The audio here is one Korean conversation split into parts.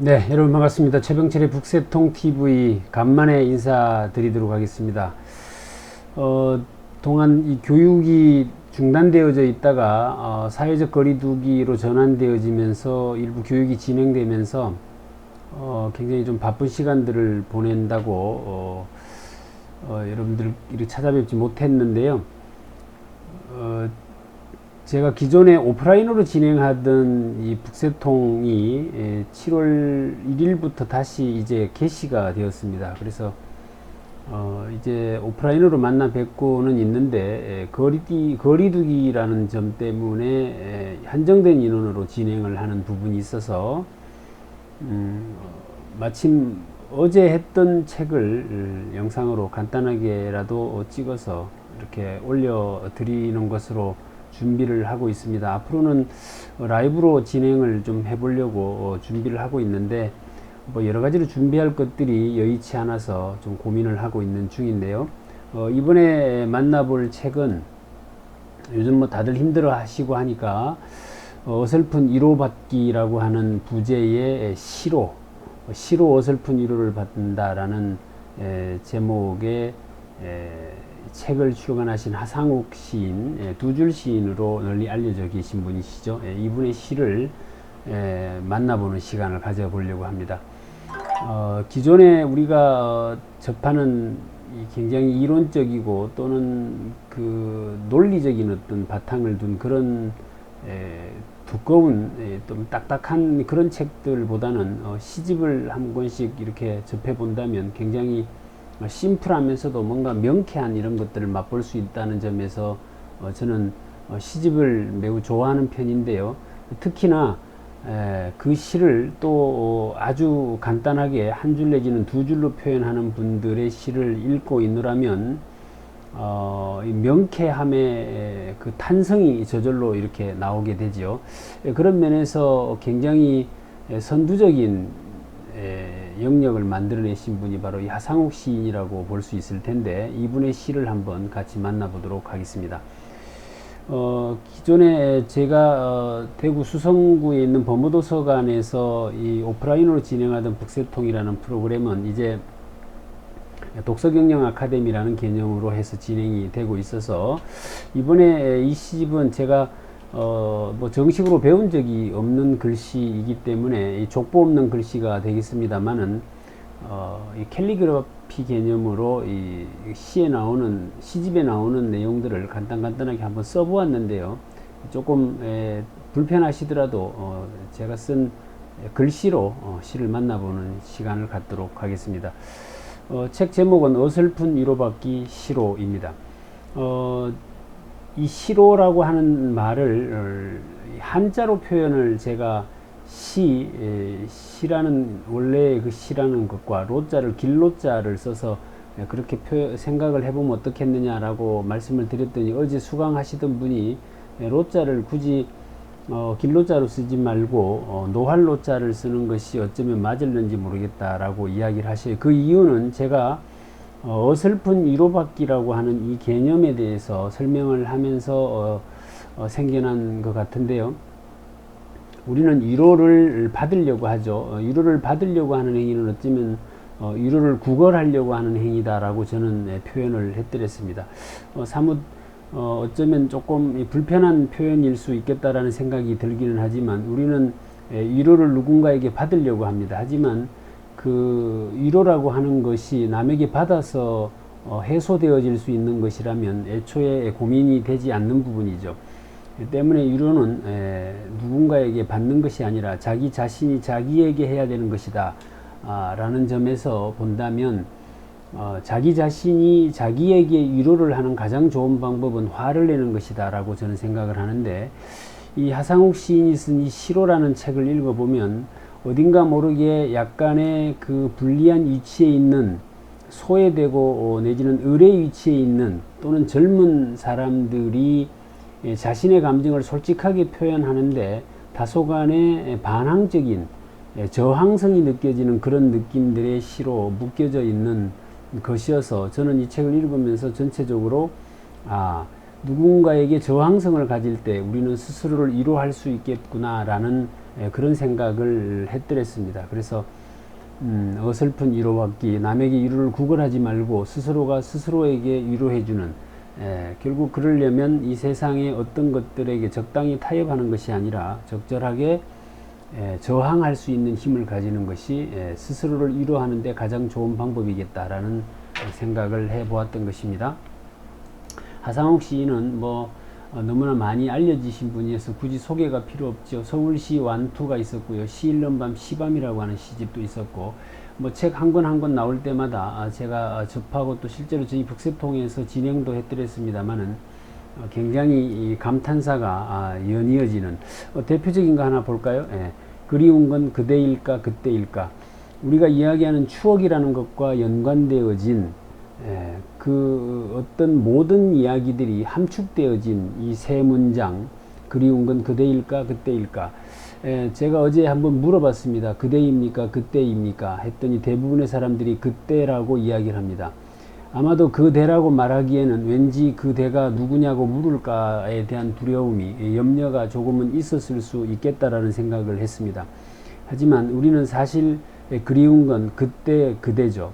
네, 여러분 반갑습니다. 최병철의 북새통TV 간만에 인사드리도록 하겠습니다. 동안 이 교육이 중단되어져 있다가 사회적 거리두기로 전환되어지면서 일부 교육이 진행되면서 굉장히 좀 바쁜 시간들을 보낸다고 여러분들 이렇게 찾아뵙지 못했는데요. 제가 기존에 오프라인으로 진행하던 이 북새통이 7월 1일부터 다시 이제 개시가 되었습니다. 그래서 이제 오프라인으로 만나 뵙고는 있는데 거리두기라는 점 때문에 한정된 인원으로 진행을 하는 부분이 있어서 마침 어제 했던 책을 영상으로 간단하게라도 찍어서 이렇게 올려드리는 것으로 준비를 하고 있습니다. 앞으로는 라이브로 진행을 좀 해보려고 준비를 하고 있는데 뭐 여러 가지로 준비할 것들이 여의치 않아서 좀 고민을 하고 있는 중인데요. 이번에 만나볼 책은 요즘 뭐 다들 힘들어 하시고 하니까 어설픈 위로받기라고 하는 부제의 시로 어설픈 위로를 받는다라는 제목의 책을 출간하신 하상욱 시인, 두 줄 시인으로 널리 알려져 계신 분이시죠. 이분의 시를 만나보는 시간을 가져보려고 합니다. 기존에 우리가 접하는 굉장히 이론적이고 또는 그 논리적인 어떤 바탕을 둔 그런 두꺼운 좀 딱딱한 그런 책들보다는 시집을 한 권씩 이렇게 접해 본다면 굉장히 심플하면서도 뭔가 명쾌한 이런 것들을 맛볼 수 있다는 점에서 저는 시집을 매우 좋아하는 편인데요. 특히나 그 시를 또 아주 간단하게 한 줄 내지는 두 줄로 표현하는 분들의 시를 읽고 있노라면 명쾌함의 그 탄성이 저절로 이렇게 나오게 되죠. 그런 면에서 굉장히 선두적인 영역을 만들어내신 분이 바로 이 하상욱 시인이라고 볼 수 있을 텐데 이분의 시를 한번 같이 만나보도록 하겠습니다. 기존에 제가 대구 수성구에 있는 범어도서관에서 이 오프라인으로 진행하던 북새통이라는 프로그램은 이제 독서경영 아카데미라는 개념으로 해서 진행이 되고 있어서 이번에 이 시집은 제가 뭐 정식으로 배운 적이 없는 글씨이기 때문에 이 족보 없는 글씨가 되겠습니다만은 이 캘리그라피 개념으로 이 시집에 나오는 내용들을 간단하게 한번 써보았는데요. 조금 불편하시더라도 제가 쓴 글씨로 시를 만나보는 시간을 갖도록 하겠습니다. 책 제목은 어설픈 위로받기 시로입니다. 이 시로라고 하는 말을 한자로 표현을 제가 시라는 원래 그 시라는 것과 로자를 길로자를 써서 그렇게 생각을 해보면 어떻겠느냐라고 말씀을 드렸더니 어제 수강하시던 분이 로자를 굳이 길로자로 쓰지 말고 노할로자를 쓰는 것이 어쩌면 맞을는지 모르겠다라고 이야기를 하셔요. 그 이유는 제가 어설픈 위로받기라고 하는 이 개념에 대해서 설명을 하면서 생겨난 것 같은데요. 우리는 위로를 받으려고 하죠. 위로를 받으려고 하는 행위는 어쩌면 위로를 구걸하려고 하는 행위다라고 저는 표현을 해드렸습니다. 사뭇 어쩌면 조금 불편한 표현일 수 있겠다라는 생각이 들기는 하지만 우리는 위로를 누군가에게 받으려고 합니다. 하지만 그 위로라고 하는 것이 남에게 받아서 해소되어질 수 있는 것이라면 애초에 고민이 되지 않는 부분이죠. 때문에 위로는 누군가에게 받는 것이 아니라 자기 자신이 자기에게 해야 되는 것이다 라는 점에서 본다면 자기 자신이 자기에게 위로를 하는 가장 좋은 방법은 화를 내는 것이다 라고 저는 생각을 하는데, 이 하상욱 시인이 쓴 이 시로라는 책을 읽어보면 어딘가 모르게 약간의 그 불리한 위치에 있는, 소외되고 내지는 의뢰 위치에 있는 또는 젊은 사람들이 자신의 감정을 솔직하게 표현하는데 다소간의 반항적인 저항성이 느껴지는 그런 느낌들의 시로 묶여져 있는 것이어서 저는 이 책을 읽으면서 전체적으로 누군가에게 저항성을 가질 때 우리는 스스로를 위로할 수 있겠구나 라는 그런 생각을 했더랬습니다. 그래서 어설픈 위로받기, 남에게 위로를 구걸하지 말고 스스로가 스스로에게 위로해주는, 결국 그러려면 이 세상의 어떤 것들에게 적당히 타협하는 것이 아니라 적절하게 저항할 수 있는 힘을 가지는 것이 스스로를 위로하는 데 가장 좋은 방법이겠다라는 생각을 해보았던 것입니다. 하상욱 시인은 너무나 많이 알려지신 분이어서 굳이 소개가 필요 없죠. 서울시 완투가 있었고요. 시 읽는 밤 시밤이라고 하는 시집도 있었고, 책 한 권 한 권 나올 때마다 제가 접하고 또 실제로 저희 북새통에서 진행도 해드렸습니다만은 굉장히 감탄사가 연이어지는, 대표적인 거 하나 볼까요? 그리운 건 그대일까 그때일까. 우리가 이야기하는 추억이라는 것과 연관되어진 그 어떤 모든 이야기들이 함축되어진 이 세 문장, 그리운 건 그대일까 그때일까. 제가 어제 한번 물어봤습니다. 그대입니까 그때입니까 했더니 대부분의 사람들이 그때라고 이야기를 합니다. 아마도 그대라고 말하기에는 왠지 그대가 누구냐고 물을까에 대한 두려움이, 염려가 조금은 있었을 수 있겠다라는 생각을 했습니다. 하지만 우리는 사실 그리운 건 그때 그대죠.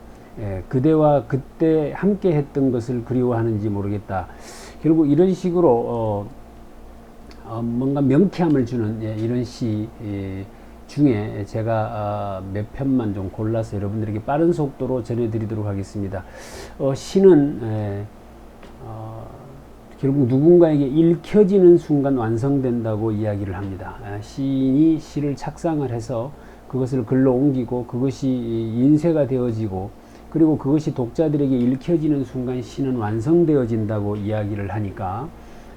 그대와 그때 함께 했던 것을 그리워하는지 모르겠다. 결국 이런 식으로 뭔가 명쾌함을 주는 이런 시 중에 제가 몇 편만 좀 골라서 여러분들에게 빠른 속도로 전해드리도록 하겠습니다. 시는 결국 누군가에게 읽혀지는 순간 완성된다고 이야기를 합니다. 시인이 시를 착상을 해서 그것을 글로 옮기고 그것이 인쇄가 되어지고 그리고 그것이 독자들에게 읽혀지는 순간 시는 완성되어진다고 이야기를 하니까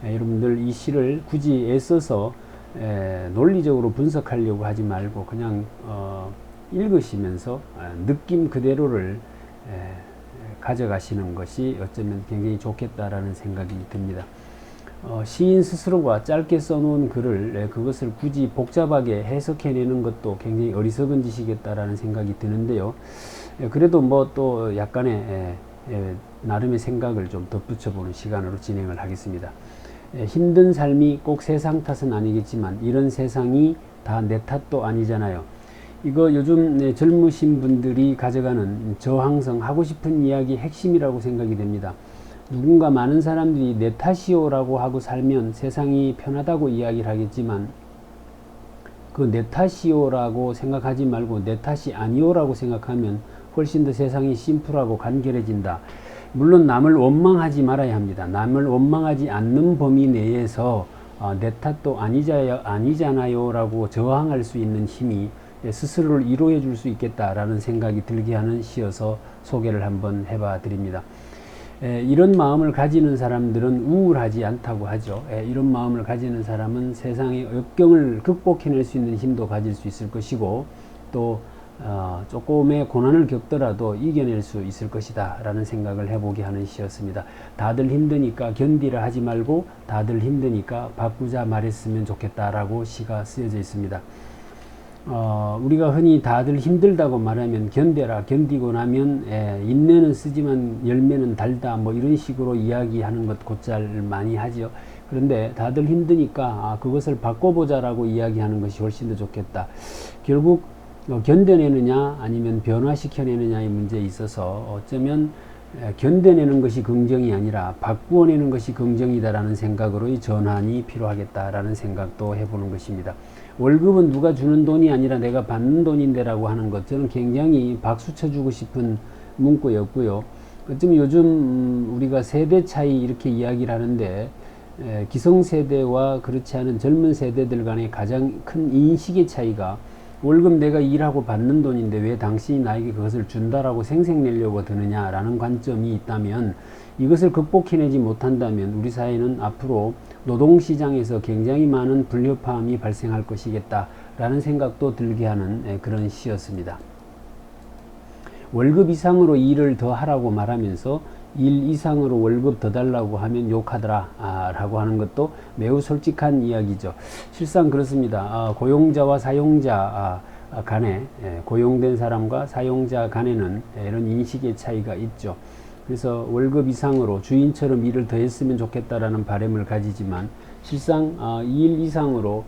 여러분들 이 시를 굳이 애써서 논리적으로 분석하려고 하지 말고 그냥 읽으시면서 느낌 그대로를 가져가시는 것이 어쩌면 굉장히 좋겠다라는 생각이 듭니다. 시인 스스로가 짧게 써놓은 글을 그것을 굳이 복잡하게 해석해내는 것도 굉장히 어리석은 짓이겠다라는 생각이 드는데요. 그래도 또 약간의 나름의 생각을 좀 덧붙여보는 시간으로 진행을 하겠습니다. 힘든 삶이 꼭 세상 탓은 아니겠지만 이런 세상이 다 내 탓도 아니잖아요. 이거 요즘 젊으신 분들이 가져가는 저항성, 하고 싶은 이야기 핵심이라고 생각이 됩니다. 누군가 많은 사람들이 내 탓이요라고 하고 살면 세상이 편하다고 이야기를 하겠지만 그 내 탓이요라고 생각하지 말고 내 탓이 아니요라고 생각하면 훨씬 더 세상이 심플하고 간결해진다. 물론 남을 원망하지 말아야 합니다. 남을 원망하지 않는 범위 내에서 내 탓도 아니잖아요 라고 저항할 수 있는 힘이 스스로를 위로해 줄 수 있겠다라는 생각이 들게 하는 시여서 소개를 한번 해봐 드립니다. 이런 마음을 가지는 사람들은 우울하지 않다고 하죠. 이런 마음을 가지는 사람은 세상의 역경을 극복해낼 수 있는 힘도 가질 수 있을 것이고 또 조금의 고난을 겪더라도 이겨낼 수 있을 것이다 라는 생각을 해보게 하는 시였습니다. 다들 힘드니까 견디라 하지 말고 다들 힘드니까 바꾸자 말했으면 좋겠다 라고 시가 쓰여져 있습니다. 우리가 흔히 다들 힘들다고 말하면 견뎌라, 견디고 나면 인내는 쓰지만 열매는 달다 이런 식으로 이야기하는 것 곧잘 많이 하죠. 그런데 다들 힘드니까 그것을 바꿔보자 라고 이야기하는 것이 훨씬 더 좋겠다. 결국 견뎌내느냐 아니면 변화시켜내느냐의 문제에 있어서 어쩌면 견뎌내는 것이 긍정이 아니라 바꾸어내는 것이 긍정이다라는 생각으로의 전환이 필요하겠다라는 생각도 해보는 것입니다. 월급은 누가 주는 돈이 아니라 내가 받는 돈인데 라고 하는 것, 저는 굉장히 박수 쳐주고 싶은 문구였고요. 어쩌면 요즘 우리가 세대 차이 이렇게 이야기를 하는데 기성세대와 그렇지 않은 젊은 세대들 간의 가장 큰 인식의 차이가 월급 내가 일하고 받는 돈인데 왜 당신이 나에게 그것을 준다라고 생색내려고 드느냐라는 관점이 있다면, 이것을 극복해내지 못한다면 우리 사회는 앞으로 노동시장에서 굉장히 많은 불협화음이 발생할 것이겠다라는 생각도 들게 하는 그런 시였습니다. 월급 이상으로 일을 더 하라고 말하면서 일 이상으로 월급 더 달라고 하면 욕하더라 라고 하는 것도 매우 솔직한 이야기죠. 실상 그렇습니다. 고용자와 사용자 간에, 고용된 사람과 사용자 간에는 이런 인식의 차이가 있죠. 그래서 월급 이상으로 주인처럼 일을 더 했으면 좋겠다라는 바람을 가지지만 실상 이 일 이상으로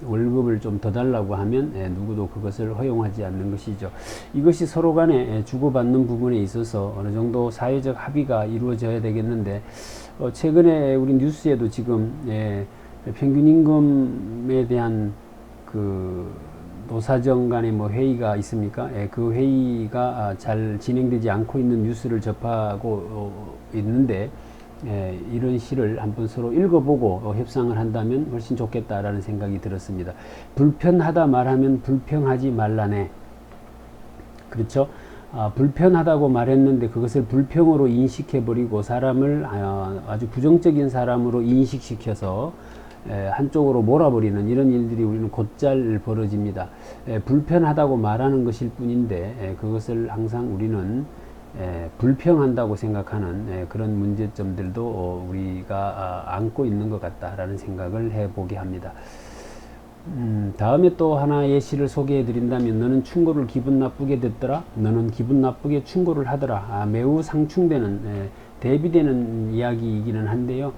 월급을 좀 더 달라고 하면 누구도 그것을 허용하지 않는 것이죠. 이것이 서로 간에 주고받는 부분에 있어서 어느 정도 사회적 합의가 이루어져야 되겠는데, 최근에 우리 뉴스에도 지금 평균 임금에 대한 그 노사정 간의 뭐 회의가 있습니까? 그 회의가 잘 진행되지 않고 있는 뉴스를 접하고 있는데, 이런 시를 한번 서로 읽어보고 협상을 한다면 훨씬 좋겠다라는 생각이 들었습니다. 불편하다 말하면 불평하지 말라네. 그렇죠? 불편하다고 말했는데 그것을 불평으로 인식해버리고 사람을 아주 부정적인 사람으로 인식시켜서 한쪽으로 몰아버리는 이런 일들이 우리는 곧잘 벌어집니다. 불편하다고 말하는 것일 뿐인데 그것을 항상 우리는 불평한다고 생각하는 그런 문제점들도 우리가 안고 있는 것 같다라는 생각을 해보게 합니다. 다음에 또 하나의 시를 소개해 드린다면, 너는 충고를 기분 나쁘게 듣더라, 너는 기분 나쁘게 충고를 하더라. 매우 상충되는 대비되는 이야기이기는 한데요,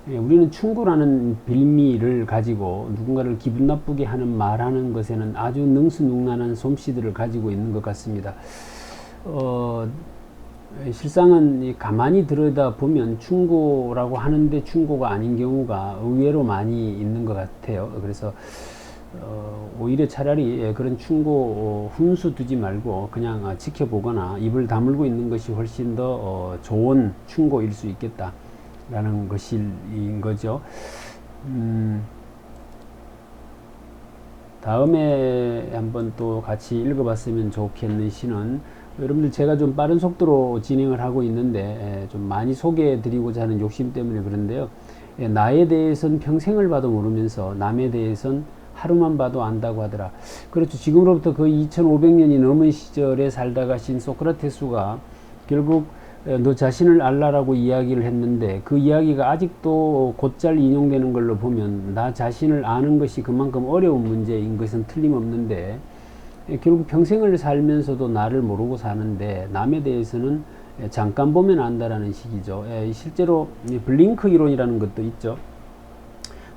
우리는 충고라는 빌미를 가지고 누군가를 기분 나쁘게 하는 말하는 것에는 아주 능수능란한 솜씨들을 가지고 있는 것 같습니다. 실상은 가만히 들여다보면 충고라고 하는데 충고가 아닌 경우가 의외로 많이 있는 것 같아요. 그래서 오히려 차라리 그런 충고 훈수 두지 말고 그냥 지켜보거나 입을 다물고 있는 것이 훨씬 더 좋은 충고일 수 있겠다라는 것인 거죠. 다음에 한번 또 같이 읽어봤으면 좋겠는 시는, 여러분들 제가 좀 빠른 속도로 진행을 하고 있는데 좀 많이 소개해 드리고자 하는 욕심 때문에 그런데요, 나에 대해서는 평생을 봐도 모르면서 남에 대해서는 하루만 봐도 안다고 하더라. 그렇죠. 지금으로부터 거의 2500년이 넘은 시절에 살다 가신 소크라테스가 결국 너 자신을 알라라고 이야기를 했는데, 그 이야기가 아직도 곧잘 인용되는 걸로 보면 나 자신을 아는 것이 그만큼 어려운 문제인 것은 틀림없는데, 결국 평생을 살면서도 나를 모르고 사는데 남에 대해서는 잠깐 보면 안다라는 식이죠. 실제로 블링크 이론이라는 것도 있죠.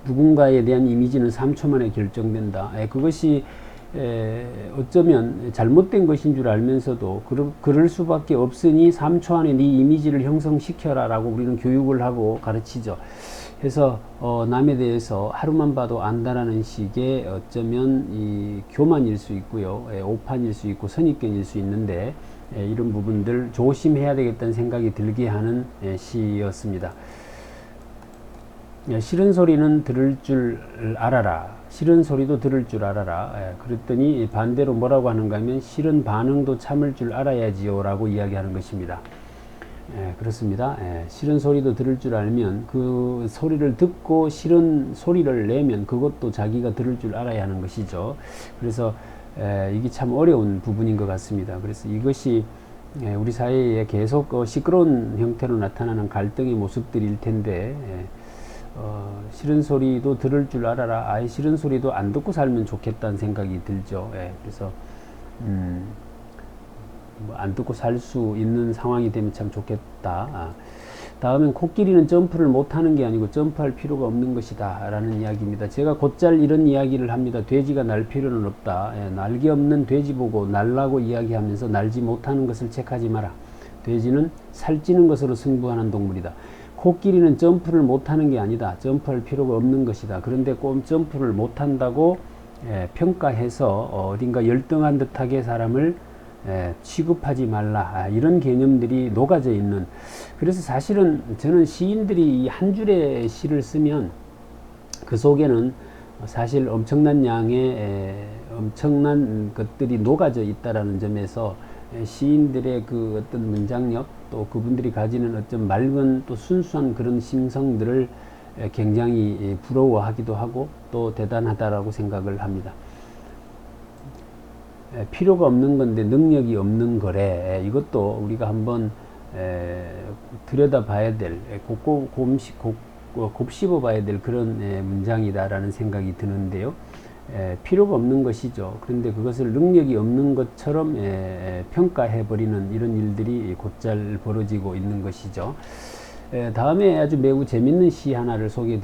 누군가에 대한 이미지는 3초 만에 결정된다. 그것이 어쩌면 잘못된 것인 줄 알면서도 그럴 수밖에 없으니 3초 안에 네 이미지를 형성시켜라 라고 우리는 교육을 하고 가르치죠. 그래서 남에 대해서 하루만 봐도 안다라는 식의 어쩌면 이 교만일 수 있고요, 오판일 수 있고 선입견일 수 있는데, 이런 부분들 조심해야 되겠다는 생각이 들게 하는 시였습니다. 싫은 소리는 들을 줄 알아라. 싫은 소리도 들을 줄 알아라. 그랬더니 반대로 뭐라고 하는가 하면, 싫은 반응도 참을 줄 알아야지요 라고 이야기하는 것입니다. 그렇습니다. 싫은 소리도 들을 줄 알면, 그 소리를 듣고 싫은 소리를 내면 그것도 자기가 들을 줄 알아야 하는 것이죠. 그래서 이게 참 어려운 부분인 것 같습니다. 그래서 이것이 우리 사회에 계속 시끄러운 형태로 나타나는 갈등의 모습들일 텐데, 싫은 소리도 들을 줄 알아라. 아예 싫은 소리도 안 듣고 살면 좋겠다는 생각이 들죠. 그래서 안 듣고 살 수 있는 상황이 되면 참 좋겠다. 다음엔 코끼리는 점프를 못하는 게 아니고 점프할 필요가 없는 것이다 라는 이야기입니다. 제가 곧잘 이런 이야기를 합니다. 돼지가 날 필요는 없다. 날개 없는 돼지 보고 날라고 이야기하면서 날지 못하는 것을 책하지 마라. 돼지는 살찌는 것으로 승부하는 동물이다. 코끼리는 점프를 못하는 게 아니다. 점프할 필요가 없는 것이다. 그런데 꼭 점프를 못한다고 평가해서 어딘가 열등한 듯하게 사람을 취급하지 말라. 이런 개념들이 녹아져 있는, 그래서 사실은 저는 시인들이 한 줄의 시를 쓰면 그 속에는 사실 엄청난 양의 엄청난 것들이 녹아져 있다라는 점에서 시인들의 그 어떤 문장력, 또 그분들이 가지는 어떤 맑은 또 순수한 그런 심성들을 굉장히 부러워하기도 하고 또 대단하다라고 생각을 합니다. 필요가 없는 건데 능력이 없는 거래. 이것도 우리가 한번 들여다 봐야 될, 곱씹어 봐야 될 그런 문장이다라는 생각이 드는데요. 필요가 없는 것이죠. 그런데 그것을 능력이 없는 것처럼 평가해 버리는 이런 일들이 곧잘 벌어지고 있는 것이죠. 다음에 아주 매우 재밌는 시 하나를 소개해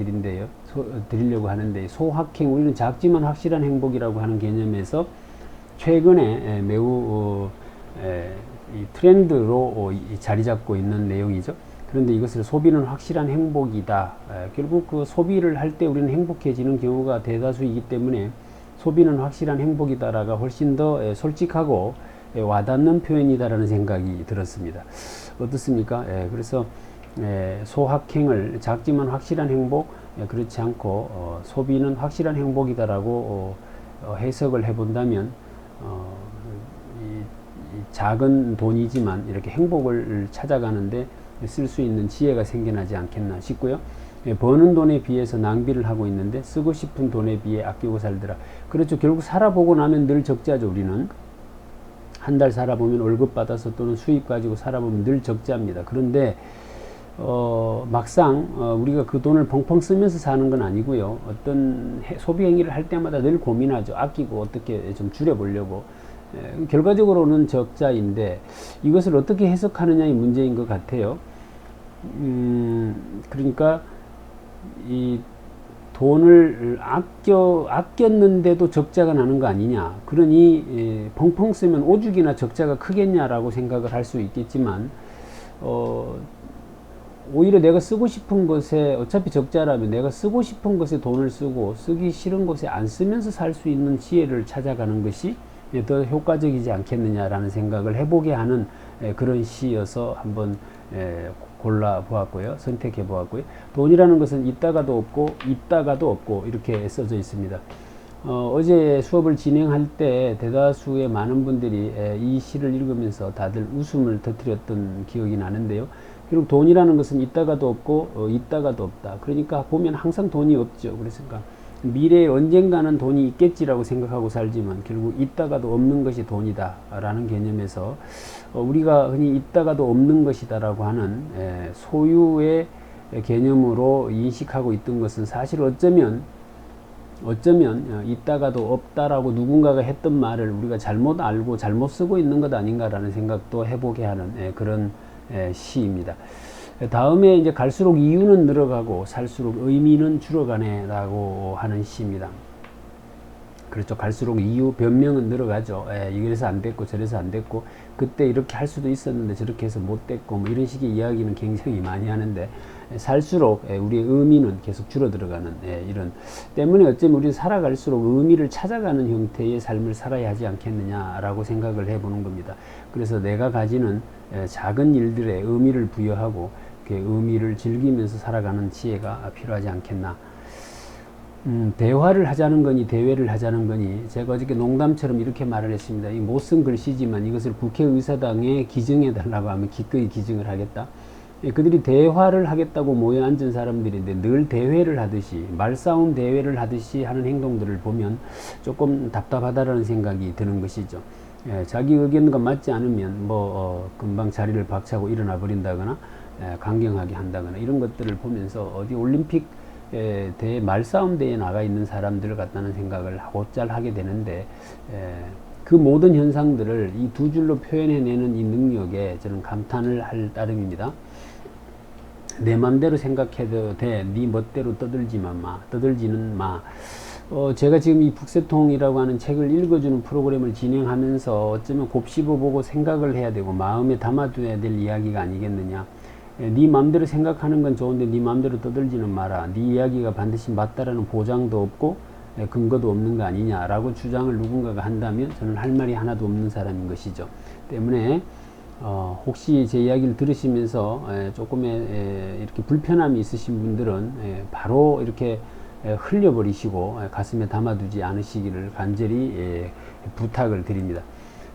드리려고 하는데, 소확행, 우리는 작지만 확실한 행복이라고 하는 개념에서 최근에 매우 이 트렌드로 자리 잡고 있는 내용이죠. 그런데 이것을 소비는 확실한 행복이다. 결국 그 소비를 할 때 우리는 행복해지는 경우가 대다수이기 때문에 소비는 확실한 행복이다라가 훨씬 더 솔직하고 와닿는 표현이다라는 생각이 들었습니다. 어떻습니까? 그래서 소확행을 작지만 확실한 행복, 그렇지 않고 소비는 확실한 행복이다라고 해석을 해본다면 이 작은 돈이지만 이렇게 행복을 찾아가는데 쓸 수 있는 지혜가 생겨나지 않겠나 싶고요. 버는 돈에 비해서 낭비를 하고 있는데 쓰고 싶은 돈에 비해 아끼고 살더라. 그렇죠. 결국 살아보고 나면 늘 적자죠. 우리는 한 달 살아보면 월급 받아서 또는 수입 가지고 살아보면 늘 적자입니다. 그런데 막상 우리가 그 돈을 펑펑 쓰면서 사는 건 아니고요. 어떤 소비 행위를 할 때마다 늘 고민하죠. 아끼고 어떻게 좀 줄여보려고. 결과적으로는 적자인데 이것을 어떻게 해석하느냐의 문제인 것 같아요. 그러니까 이 돈을 아꼈는데도 적자가 나는 거 아니냐. 그러니 펑펑 쓰면 오죽이나 적자가 크겠냐라고 생각을 할 수 있겠지만 오히려 내가 쓰고 싶은 것에, 어차피 적자라면 내가 쓰고 싶은 것에 돈을 쓰고 쓰기 싫은 것에 안 쓰면서 살 수 있는 지혜를 찾아가는 것이 더 효과적이지 않겠느냐라는 생각을 해보게 하는 그런 시여서 한번 골라 보았고요. 선택해 보았고요. 돈이라는 것은 있다가도 없고 있다가도 없고 이렇게 써져 있습니다. 어제 수업을 진행할 때 대다수의 많은 분들이 이 시를 읽으면서 다들 웃음을 터뜨렸던 기억이 나는데요. 결국 돈이라는 것은 있다가도 없고 있다가도 없다. 그러니까 보면 항상 돈이 없죠. 그러니까 미래에 언젠가는 돈이 있겠지라고 생각하고 살지만 결국 있다가도 없는 것이 돈이다 라는 개념에서 우리가 흔히 있다가도 없는 것이다 라고 하는 소유의 개념으로 인식하고 있던 것은 사실 어쩌면 있다가도 없다라고 누군가가 했던 말을 우리가 잘못 알고 잘못 쓰고 있는 것 아닌가라는 생각도 해보게 하는 그런 시입니다. 다음에 이제 갈수록 이유는 늘어가고 살수록 의미는 줄어가네라고 하는 시입니다. 그렇죠. 갈수록 이유, 변명은 늘어가죠. 이래서 안 됐고 저래서 안 됐고 그때 이렇게 할 수도 있었는데 저렇게 해서 못 됐고 뭐 이런 식의 이야기는 굉장히 많이 하는데 살수록 우리의 의미는 계속 줄어들어가는 이런 때문에 어쩌면 우리는 살아갈수록 의미를 찾아가는 형태의 삶을 살아야 하지 않겠느냐라고 생각을 해보는 겁니다. 그래서 내가 가지는 작은 일들에 의미를 부여하고 그 의미를 즐기면서 살아가는 지혜가 필요하지 않겠나. 대화를 하자는 거니 대회를 하자는 거니 제가 어저께 농담처럼 이렇게 말을 했습니다. 이 못 쓴 글씨지만 이것을 국회의사당에 기증해 달라고 하면 기꺼이 기증을 하겠다. 그들이 대화를 하겠다고 모여 앉은 사람들인데 늘 대회를 하듯이 말싸움 대회를 하듯이 하는 행동들을 보면 조금 답답하다라는 생각이 드는 것이죠. 자기 의견과 맞지 않으면 금방 자리를 박차고 일어나 버린다거나 강경하게 한다거나 이런 것들을 보면서 어디 올림픽 말싸움 대회에 나가 있는 사람들을 갖다는 생각을 곧잘 하게 되는데 그 모든 현상들을 이 두 줄로 표현해내는 이 능력에 저는 감탄을 할 따름입니다. 내 맘대로 생각해도 돼. 네 멋대로 떠들지는 마. 제가 지금 이 북새통이라고 하는 책을 읽어주는 프로그램을 진행하면서 어쩌면 곱씹어보고 생각을 해야 되고 마음에 담아둬야 될 이야기가 아니겠느냐. 네 맘대로 생각하는 건 좋은데 네 맘대로 떠들지는 마라. 네 이야기가 반드시 맞다라는 보장도 없고 근거도 없는 거 아니냐라고 주장을 누군가가 한다면 저는 할 말이 하나도 없는 사람인 것이죠. 때문에 혹시 제 이야기를 들으시면서 조금의 이렇게 불편함이 있으신 분들은 바로 이렇게 흘려버리시고 가슴에 담아두지 않으시기를 간절히 부탁을 드립니다.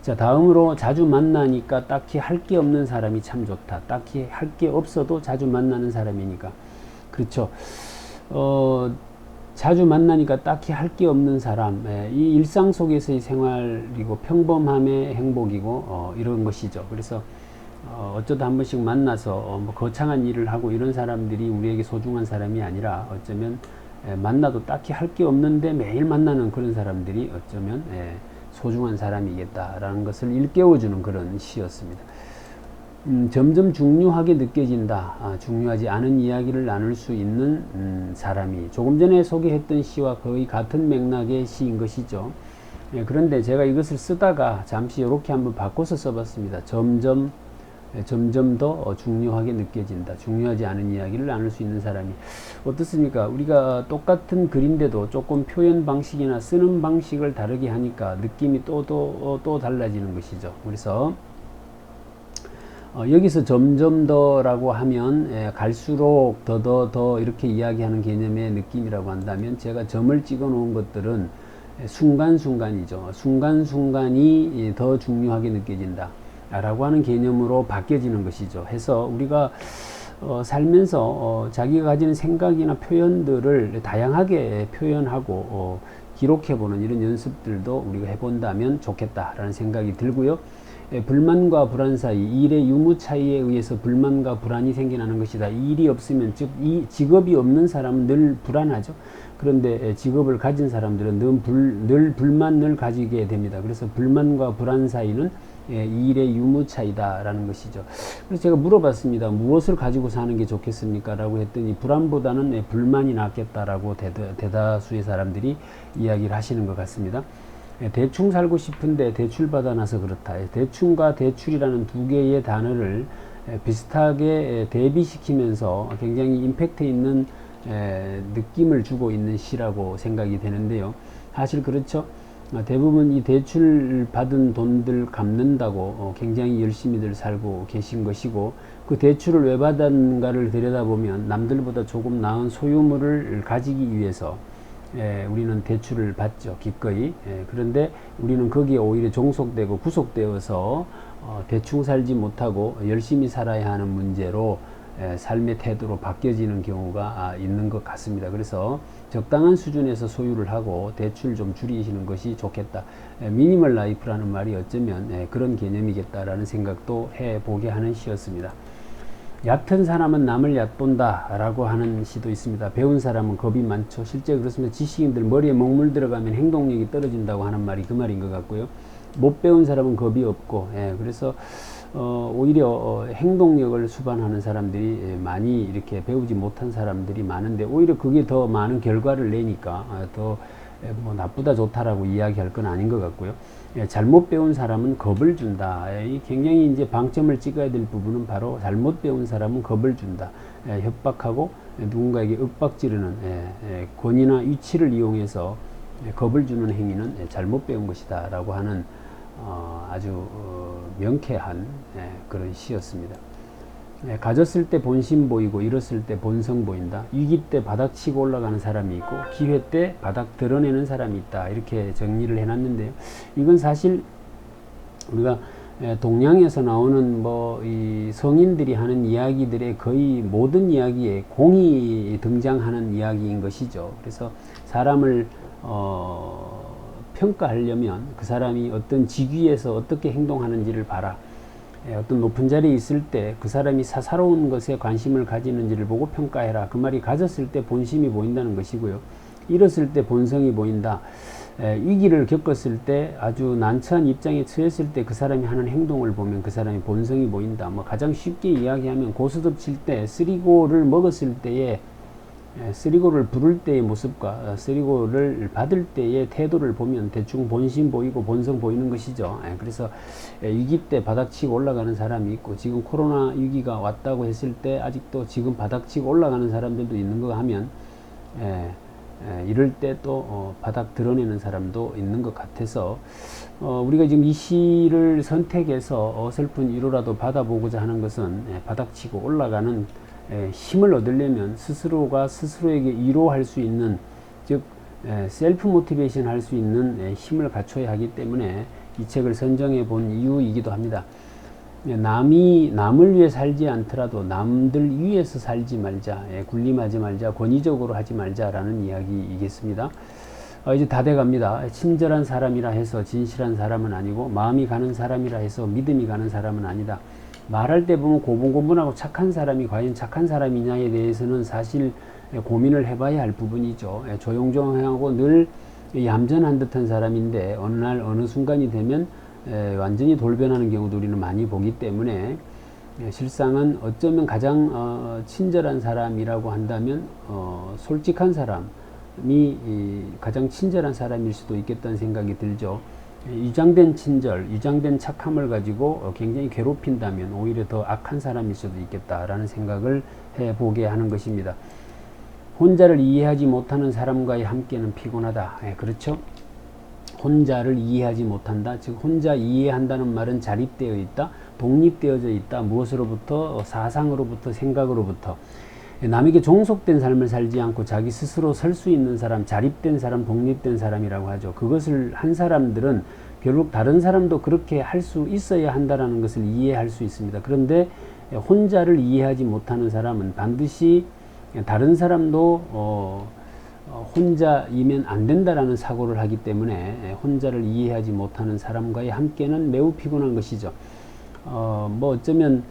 자, 다음으로 자주 만나니까 딱히 할 게 없는 사람이 참 좋다. 딱히 할 게 없어도 자주 만나는 사람이니까. 그렇죠. 자주 만나니까 딱히 할 게 없는 사람. 이 일상 속에서의 생활이고 평범함의 행복이고 이런 것이죠. 그래서 어쩌다 한 번씩 만나서 거창한 일을 하고 이런 사람들이 우리에게 소중한 사람이 아니라 어쩌면 만나도 딱히 할 게 없는데 매일 만나는 그런 사람들이 어쩌면 소중한 사람이겠다라는 것을 일깨워주는 그런 시였습니다. 점점 중요하게 느껴진다. 중요하지 않은 이야기를 나눌 수 있는 사람이 조금 전에 소개했던 시와 거의 같은 맥락의 시인 것이죠. 그런데 제가 이것을 쓰다가 잠시 이렇게 한번 바꿔서 써봤습니다. 점점 더 중요하게 느껴진다. 중요하지 않은 이야기를 나눌 수 있는 사람이. 어떻습니까? 우리가 똑같은 글인데도 조금 표현 방식이나 쓰는 방식을 다르게 하니까 느낌이 또 달라지는 것이죠. 그래서 여기서 점점 더라고 하면 갈수록 더 이렇게 이야기하는 개념의 느낌이라고 한다면, 제가 점을 찍어 놓은 것들은 순간순간이죠. 순간순간이 더 중요하게 느껴진다 라고 하는 개념으로 바뀌어지는 것이죠. 해서 우리가 살면서 자기가 가지는 생각이나 표현들을 다양하게 표현하고 기록해보는 이런 연습들도 우리가 해본다면 좋겠다라는 생각이 들고요. 불만과 불안 사이, 일의 유무 차이에 의해서 불만과 불안이 생겨나는 것이다. 일이 없으면, 즉 이 직업이 없는 사람은 늘 불안하죠. 그런데 직업을 가진 사람들은 늘 불만을 가지게 됩니다. 그래서 불만과 불안 사이는 일의 유무 차이다라는 것이죠. 그래서 제가 물어봤습니다. 무엇을 가지고 사는 게 좋겠습니까? 라고 했더니 불안보다는 불만이 낫겠다라고 대다수의 사람들이 이야기를 하시는 것 같습니다. 대충 살고 싶은데 대출받아 놔서 그렇다. 대충과 대출이라는 두 개의 단어를 비슷하게 대비시키면서 굉장히 임팩트 있는 느낌을 주고 있는 시라고 생각이 되는데요. 사실 그렇죠. 대부분 이 대출 받은 돈들 갚는다고 굉장히 열심히들 살고 계신 것이고, 그 대출을 왜 받았는가를 들여다보면 남들보다 조금 나은 소유물을 가지기 위해서 우리는 대출을 받죠. 기꺼이. 그런데 우리는 거기에 오히려 종속되고 구속되어서 대충 살지 못하고 열심히 살아야 하는 문제로 삶의 태도로 바뀌어지는 경우가 있는 것 같습니다. 그래서 적당한 수준에서 소유를 하고 대출 좀 줄이시는 것이 좋겠다. 미니멀 라이프라는 말이 어쩌면 그런 개념이겠다라는 생각도 해보게 하는 시였습니다. 얕은 사람은 남을 얕본다 라고 하는 시도 있습니다. 배운 사람은 겁이 많죠. 실제 그렇습니다. 지식인들 머리에 먹물 들어가면 행동력이 떨어진다고 하는 말이 그 말인 것 같고요. 못 배운 사람은 겁이 없고, 그래서 오히려 행동력을 수반하는 사람들이 많이 이렇게 배우지 못한 사람들이 많은데, 오히려 그게 더 많은 결과를 내니까 더 뭐 나쁘다 좋다라고 이야기할 건 아닌 것 같고요. 잘못 배운 사람은 겁을 준다. 굉장히 이제 방점을 찍어야 될 부분은 바로 잘못 배운 사람은 겁을 준다. 협박하고 누군가에게 윽박지르는 권위나 위치를 이용해서 겁을 주는 행위는 잘못 배운 것이다 라고 하는 아주 명쾌한 그런 시였습니다. 가졌을 때 본심 보이고 잃었을 때 본성 보인다. 위기 때 바닥 치고 올라가는 사람이 있고 기회 때 바닥 드러내는 사람이 있다. 이렇게 정리를 해놨는데요. 이건 사실 우리가 동양에서 나오는 이 성인들이 하는 이야기들의 거의 모든 이야기에 공이 등장하는 이야기인 것이죠. 그래서 사람을 평가하려면 그 사람이 어떤 직위에서 어떻게 행동하는지를 봐라. 어떤 높은 자리에 있을 때 그 사람이 사사로운 것에 관심을 가지는지를 보고 평가해라. 그 말이 가졌을 때 본심이 보인다는 것이고요. 잃었을 때 본성이 보인다. 위기를 겪었을 때 아주 난처한 입장에 처했을 때 그 사람이 하는 행동을 보면 그 사람이 본성이 보인다. 가장 쉽게 이야기하면 고스톱 칠 때 쓰리고를 먹었을 때에 쓰리고를 부를 때의 모습과 쓰리고를 받을 때의 태도를 보면 대충 본심 보이고 본성 보이는 것이죠. 그래서 위기 때 바닥치고 올라가는 사람이 있고, 지금 코로나 위기가 왔다고 했을 때 아직도 지금 바닥치고 올라가는 사람들도 있는 거 하면 이럴 때 또 바닥 드러내는 사람도 있는 것 같아서 우리가 지금 이 시를 선택해서 어설픈 위로라도 받아보고자 하는 것은 바닥치고 올라가는 힘을 얻으려면 스스로가 스스로에게 위로할 수 있는, 즉 셀프 모티베이션 할 수 있는 힘을 갖춰야 하기 때문에 이 책을 선정해 본 이유이기도 합니다. 남을 위해 살지 않더라도 남들 위해서 살지 말자, 군림하지 말자, 권위적으로 하지 말자라는 이야기이겠습니다. 이제 다 돼갑니다. 친절한 사람이라 해서 진실한 사람은 아니고, 마음이 가는 사람이라 해서 믿음이 가는 사람은 아니다. 말할 때 보면 고분고분하고 착한 사람이 과연 착한 사람이냐에 대해서는 사실 고민을 해봐야 할 부분이죠. 조용조용하고 늘 얌전한 듯한 사람인데 어느 날 어느 순간이 되면 완전히 돌변하는 경우도 우리는 많이 보기 때문에 실상은 어쩌면 가장 친절한 사람이라고 한다면 솔직한 사람이 가장 친절한 사람일 수도 있겠다는 생각이 들죠. 유장된 친절, 유장된 착함을 가지고 굉장히 괴롭힌다면 오히려 더 악한 사람일 수도 있겠다라는 생각을 해보게 하는 것입니다. 혼자를 이해하지 못하는 사람과의 함께는 피곤하다. 그렇죠? 혼자를 이해하지 못한다. 즉 혼자 이해한다는 말은 자립되어 있다, 독립되어져 있다. 무엇으로부터? 사상으로부터, 생각으로부터. 남에게 종속된 삶을 살지 않고 자기 스스로 설 수 있는 사람, 자립된 사람, 독립된 사람이라고 하죠. 그것을 한 사람들은 결국 다른 사람도 그렇게 할 수 있어야 한다는 것을 이해할 수 있습니다. 그런데 혼자를 이해하지 못하는 사람은 반드시 다른 사람도 혼자이면 안 된다라는 사고를 하기 때문에 혼자를 이해하지 못하는 사람과의 함께는 매우 피곤한 것이죠. 뭐 어쩌면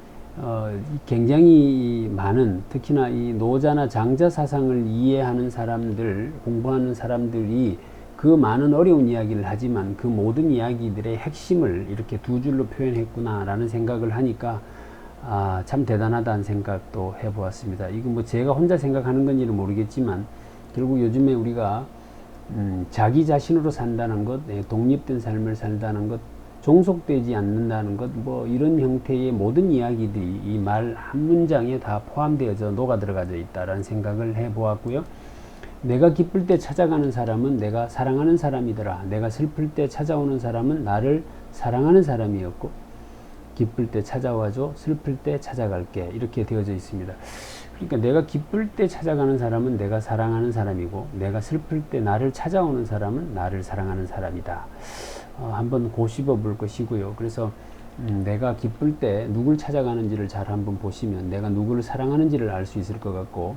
굉장히 많은, 특히나 이 노자나 장자 사상을 이해하는 사람들, 공부하는 사람들이 그 많은 어려운 이야기를 하지만 그 모든 이야기들의 핵심을 이렇게 두 줄로 표현했구나라는 생각을 하니까 참 대단하다는 생각도 해보았습니다. 이건 뭐 제가 혼자 생각하는 건지는 모르겠지만 결국 요즘에 우리가 자기 자신으로 산다는 것, 독립된 삶을 살다는 것, 종속되지 않는다는 것, 뭐 이런 형태의 모든 이야기들이 이 말 한 문장에 다 포함되어져 녹아 들어가져 있다라는 생각을 해보았고요. 내가 기쁠 때 찾아가는 사람은 내가 사랑하는 사람이더라. 내가 슬플 때 찾아오는 사람은 나를 사랑하는 사람이었고, 기쁠 때 찾아와줘, 슬플 때 찾아갈게, 이렇게 되어져 있습니다. 그러니까 내가 기쁠 때 찾아가는 사람은 내가 사랑하는 사람이고, 내가 슬플 때 나를 찾아오는 사람은 나를 사랑하는 사람이다. 한번 고집어 볼 것이고요. 그래서 내가 기쁠 때 누굴 찾아가는지를 잘 한번 보시면 내가 누구를 사랑하는지를 알 수 있을 것 같고,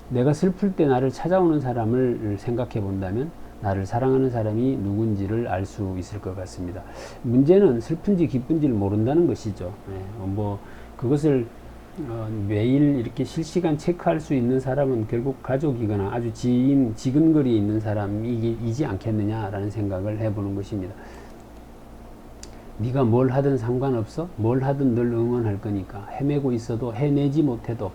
내가 슬플 때 나를 찾아오는 사람을 생각해 본다면 나를 사랑하는 사람이 누군지를 알 수 있을 것 같습니다. 문제는 슬픈지 기쁜지를 모른다는 것이죠. 뭐 그것을 매일 이렇게 실시간 체크할 수 있는 사람은 결국 가족이거나 아주 지근거리에 있는 사람이지 않겠느냐라는 생각을 해보는 것입니다. 네가 뭘 하든 상관없어? 뭘 하든 늘 응원할 거니까. 헤매고 있어도, 해내지 못해도.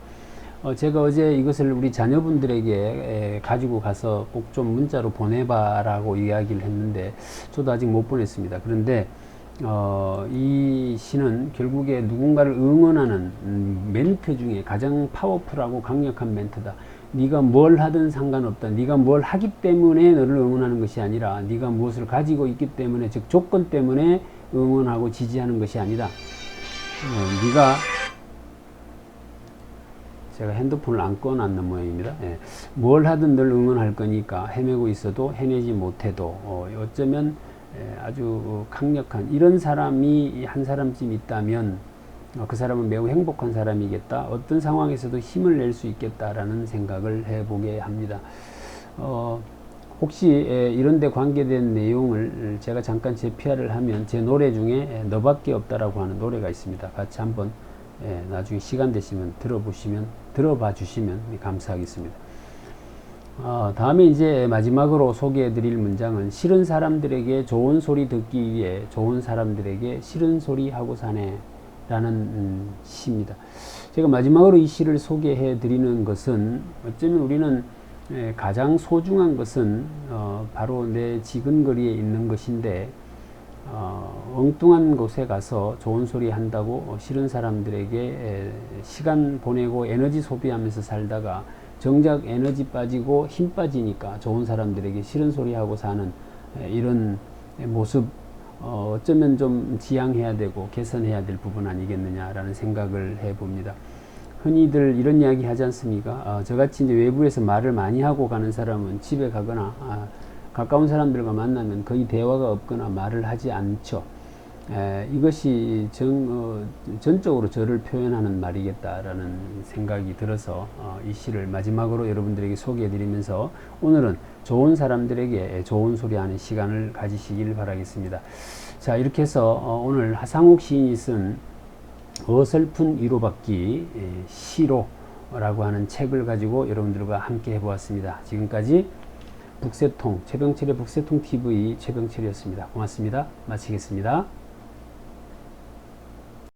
제가 어제 이것을 우리 자녀분들에게 가지고 가서 꼭 좀 문자로 보내봐라고 이야기를 했는데 저도 아직 못 보냈습니다. 그런데 이 시는 결국에 누군가를 응원하는 멘트 중에 가장 파워풀하고 강력한 멘트다. 네가 뭘 하든 상관없다. 네가 뭘 하기 때문에 너를 응원하는 것이 아니라 네가 무엇을 가지고 있기 때문에, 즉 조건 때문에 응원하고 지지하는 것이 아니다. 네가, 제가 핸드폰을 안 꺼놨는 모양입니다. 뭘 하든 늘 응원할 거니까 헤매고 있어도, 해내지 못해도, 어쩌면 아주 강력한 이런 사람이 한 사람쯤 있다면 그 사람은 매우 행복한 사람이겠다. 어떤 상황에서도 힘을 낼 수 있겠다라는 생각을 해보게 합니다. 혹시 이런 데 관계된 내용을 제가 잠깐 재피아를 하면 제 노래 중에 너밖에 없다라고 하는 노래가 있습니다. 같이 한번 나중에 시간 되시면 들어봐 주시면 감사하겠습니다. 다음에 이제 마지막으로 소개해 드릴 문장은 싫은 사람들에게 좋은 소리 듣기 위해 좋은 사람들에게 싫은 소리 하고 사네 라는 시입니다. 제가 마지막으로 이 시를 소개해 드리는 것은 어쩌면 우리는 가장 소중한 것은 바로 내 지근거리에 있는 것인데 엉뚱한 곳에 가서 좋은 소리 한다고 싫은 사람들에게 시간 보내고 에너지 소비하면서 살다가 정작 에너지 빠지고 힘 빠지니까 좋은 사람들에게 싫은 소리 하고 사는 이런 모습, 어쩌면 좀 지양해야 되고 개선해야 될 부분 아니겠느냐라는 생각을 해봅니다. 흔히들 이런 이야기 하지 않습니까? 저같이 이제 외부에서 말을 많이 하고 가는 사람은 집에 가거나 가까운 사람들과 만나면 거의 대화가 없거나 말을 하지 않죠. 이것이 전적으로 저를 표현하는 말이겠다라는 생각이 들어서 이 시를 마지막으로 여러분들에게 소개해 드리면서 오늘은 좋은 사람들에게 좋은 소리 하는 시간을 가지시길 바라겠습니다. 자, 이렇게 해서 오늘 하상욱 시인이 쓴 어설픈 위로받기 시로라고 하는 책을 가지고 여러분들과 함께 해보았습니다. 지금까지 북새통, 최병철의 북새통 TV 최병철이었습니다. 고맙습니다. 마치겠습니다.